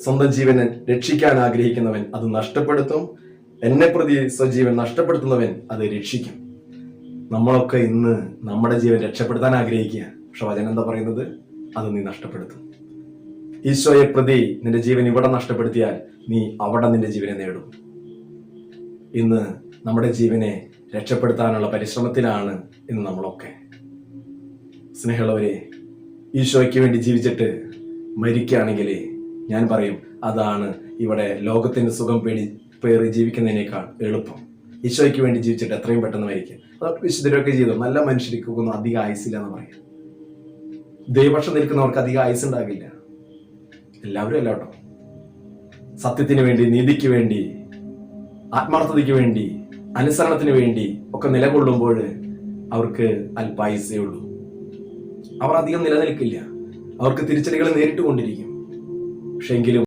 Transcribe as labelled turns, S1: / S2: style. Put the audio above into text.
S1: സ്വന്തം ജീവനെ രക്ഷിക്കാൻ ആഗ്രഹിക്കുന്നവൻ അത് നഷ്ടപ്പെടുത്തും. എന്നെ പ്രതി സ്വജീവൻ നഷ്ടപ്പെടുത്തുന്നവൻ അത് രക്ഷിക്കും. നമ്മളൊക്കെ ഇന്ന് നമ്മുടെ ജീവൻ രക്ഷപ്പെടുത്താൻ ആഗ്രഹിക്കുക. പക്ഷെ വചനം എന്താ പറയുന്നത്? അത് നീ നഷ്ടപ്പെടുത്തും. ഈശോയെ പ്രതി നിന്റെ ജീവൻ ഇവിടെ നഷ്ടപ്പെടുത്തിയാൽ നീ അവിടെ നിന്റെ ജീവനെ നേടും. ഇന്ന് നമ്മുടെ ജീവനെ രക്ഷപ്പെടുത്താനുള്ള പരിശ്രമത്തിലാണ് ഇന്ന് നമ്മളൊക്കെ. സ്നേഹമുള്ളവരെ, ഈശോയ്ക്ക് വേണ്ടി ജീവിച്ചിട്ട് മരിക്കുകയാണെങ്കിൽ ഞാൻ പറയും അതാണ് ഇവിടെ ലോകത്തിന്റെ സുഖം പേറി ജീവിക്കുന്നതിനേക്കാൾ എളുപ്പം. ഈശോയ്ക്ക് വേണ്ടി ജീവിച്ചിട്ട് എത്രയും പെട്ടെന്ന് മരിക്കുക. അതൊക്കെ വിശുദ്ധരൊക്കെ ചെയ്തു. നല്ല മനുഷ്യർക്കൊന്നും അധികം ആയുസില്ല എന്ന് പറയാം. ദൈവപക്ഷം നിൽക്കുന്നവർക്ക് അധികം ആയുസ് ഉണ്ടാകില്ല. എല്ലാവരും അല്ല കേട്ടോ. സത്യത്തിന് വേണ്ടി, നീതിക്ക് വേണ്ടി, ആത്മാർത്ഥതയ്ക്ക് വേണ്ടി, അനുസരണത്തിന് വേണ്ടി ഒക്കെ നിലകൊള്ളുമ്പോൾ അവർക്ക് അല്പായുസേ ഉള്ളൂ. അവർ അധികം നിലനിൽക്കില്ല. അവർക്ക് തിരിച്ചടികൾ നേരിട്ട് കൊണ്ടിരിക്കും. പക്ഷെ എങ്കിലും